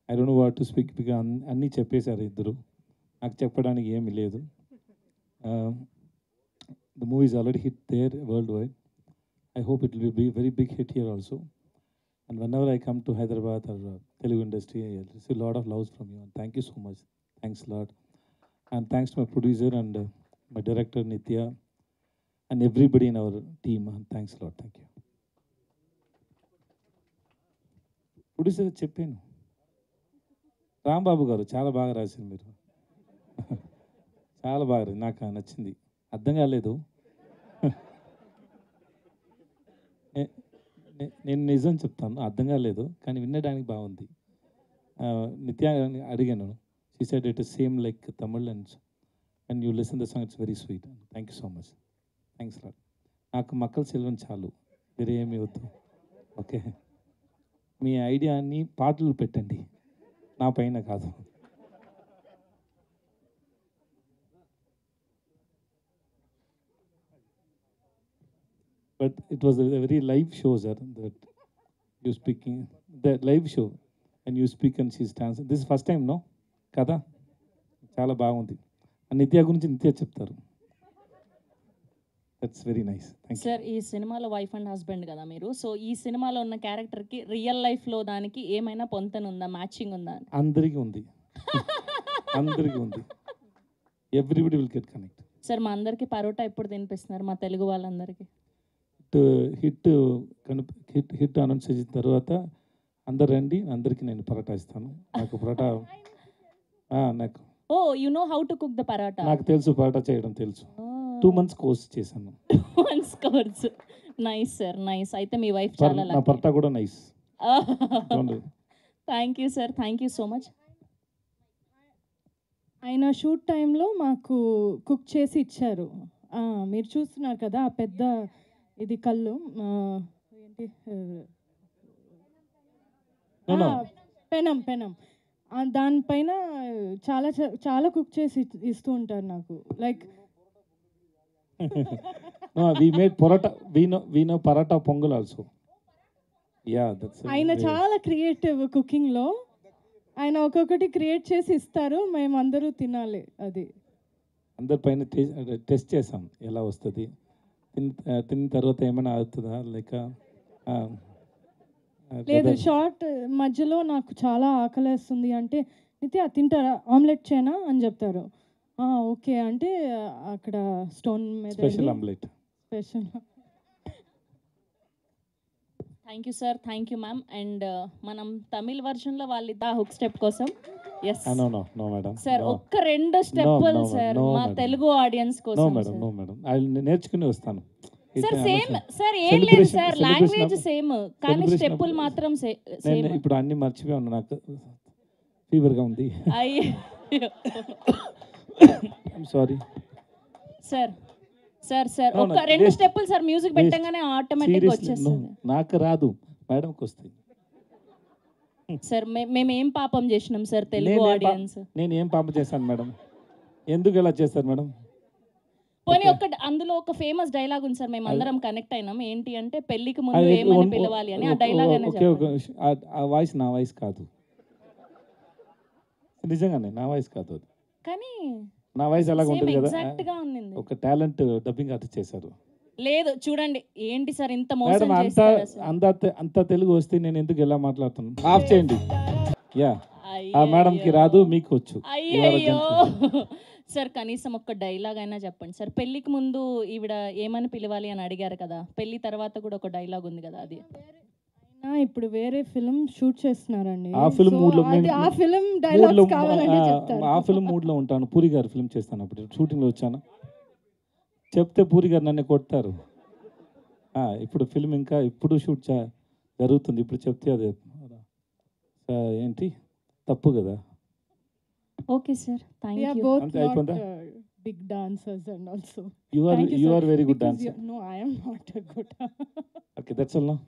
I don't know what to speak because అన్నీ చెప్పేశారు ఇద్దరు. నాకు చెప్పడానికి ఏమీ లేదు. The movie is already hit there world wide. I hope it will be a very big hit here also. And whenever I come to Hyderabad or Telugu industry, I receive a lot of love from you. And thank you so much. Thanks a lot. And thanks to my producer and my director Nitya and everybody in our team. And thanks a lot. Thank you. Producer చెప్పాను రాంబాబు గారు చాలా బాగా రాశారు మీరు. చాలా బాగా నాకు నచ్చింది. అర్థం కాలేదు. నేను నిజం చెప్తాను, అర్థం కాలేదు, కానీ వినడానికి బాగుంది. నిత్య అడిగాను, she said it is same like Tamil and you listen the song, it's very sweet. Thank you so much. Thanks lot. నాకు మక్కల సెల్వం చాలు, వేరే ఏమి వద్దు. ఓకే, మీ ఐడియాని పాటలు పెట్టండి, నా పైన కాదు. But it was a very live show, sir, that you speaking, the live show, and you speak and she's dancing. This is first time, no? Kada? Chala bagundi. And Nitya gurinchi Nitya cheptaru. That's very nice. Thank you. Sir, ఈ సినిమాలో wife and husband కదా మీరు. So ఈ సినిమాలో ఉన్న క్యారెక్టర్కి real లైఫ్లో దానికి ఏమైనా పొంతన ఉందా, మ్యాచింగ్ ఉందా? అందరికీ ఉంది. అందరికీ ఉంది. Everybody will get connect. Sir, మా అందరికీ పరోటా ఎప్పుడు తినిపిస్తున్నారు, మా తెలుగు వాళ్ళందరికీ? హిట్ హిట్ అనౌన్స్ చేసిన తర్వాత అందరు రండి, అందరికీ నేను పరోటా ఇస్తాను. నాకు పరోటా నాకు you know how to cook the parotta? నాకు తెలుసు, పరోటా చేయడం తెలుసు. 2 months కోర్స్ చేశాను. 2 months course. Nice sir, nice. అయితే మీ వైఫ్ చాలా నా పరోటా కూడా nice. Thank you sir, thank you so much. ఆయన షూట్ టైంలో మాకు కుక్ చేసి ఇచ్చారు. మీరు చూస్తున్నారు కదా ఆ పెద్ద ఇది కళ్ళు ఏంటి, పెనం పెనం, దానిపైన చాలా చాలా కుక్ చేసి ఇస్తూ ఉంటారు నాకు. Like we made paratha, we know paratha pongal also. Yeah, that's ఆయన చాలా క్రియేటివ్ కుకింగ్లో. ఆయన ఒక్కొక్కటి క్రియేట్ చేసి ఇస్తారు, మేము అందరూ తినాలి. అది అందరి పైన టెస్ట్ చేసాం ఎలా వస్తుంది, తిన్న తర్వాత ఏమైనా అవుతుందా లేక లేదు. షార్ట్ మధ్యలో నాకు చాలా ఆకలేస్తుంది అంటే, నిత్య తింటారా, ఆమ్లెట్ చేయనా అని చెప్తారు. ఓకే అంటే అక్కడ స్టోన్ మీద special omelette. Special. Thank you sir, thank you ma'am. And మనం తమిళ్ వర్షన్లో వాళ్ళిద్దా హుక్ స్టెప్ కోసం. ఎస్ సార్, ఒక్క 2 స్టెప్పులు సార్ మా తెలుగు ఆడియన్స్ కోసం. నో మేడం, నో మేడం, నేర్చుకుని వస్తాను సార్. సేమ్ సార్, ఏం లేదు సార్, లాంగ్వేజ్ సేమ్ కానీ స్టెప్పులు మాత్రం సేమ్. ఇప్పుడు అన్ని మర్చిపోయాను, నాకు ఫీవర్గా ఉంది. Sorry sir. సార్ సార్ ఒక 2 స్టెప్పులు సార్, మ్యూజిక్ పెట్టగానే ఆటోమేటిక్గా వచ్చేస్తుంది. నాకు రాదు, మేడంకి వస్తాయి. సార్ మేము ఏం పాపం చేసినాం సార్ తెలుగు ఆడియన్స్? నేను ఏం పాపం చేశాను మేడం? ఎందుకు ఇలా చేస్తారు మేడం? పోనీ అందులో ఒక ఫేమస్ డైలాగ్ ఉంది సార్, మేము అందరం కనెక్ట్ అయినాం. ఏంటి అంటే, పెళ్లికి ముందు ఏమని పిలవాలి అని. ఆ డైలాగ్ అయినా చెప్పండి. ఆ వాయిస్ నా వాయిస్ కాదు, నిజంగానే నా వాయిస్ కాదు అది. కానీ నా వాయిస్ అలాగ ఉంటుంది కదా, ఎగ్జాక్ట్ గా ఉంది. ఒక టాలెంట్ డబ్బింగ్ ఆర్టిస్ట్ చేశారు. లేదు చూడండి, ఏంటి సార్ ఇంత మోసం చేస్తారు? అంత తెలుగు వస్తే నేను ఎందుకు ఎలా మాట్లాడుతున్నాను? ఆఫ్ చేయండి. యా, ఆ మేడంకి రాదు, మీకు వచ్చు. అయ్యో సార్, కనీసం ఒక్క డైలాగ్ అయినా చెప్పండి సార్. పెళ్లికి ముందు ఈవిడ ఏమని పిలవాలి అని అడిగారు కదా, పెళ్లి తర్వాత కూడా ఒక డైలాగ్ ఉంది కదా, అది ఇప్పుడు వేరే ఫిల్మ్ షూట్ చేస్తున్నారండి. ఆ ఫిల్మ్ మూడ్ లో, ఆ ఫిల్మ్ డైలాగ్స్ కావాలంటే చెప్తాను. ఆ ఫిల్మ్ మూడ్ లో ఉంటాను. పూరి గారు ఫిల్మ్ చేస్తాను, అప్పుడు షూటింగ్ లో వచ్చాను. చెప్తే పూరి గారు నన్ను కొడతారు. ఇప్పుడు ఫిల్మ్ ఇంకా ఇప్పుడు షూట్ జరుగుతుంది, ఇప్పుడు చెప్తే అది ఏంటి తప్పు కదా. Okay sir, thank you. Both not big dancers and also you are very good dancer. No, I am not a good. Okay, that's all now.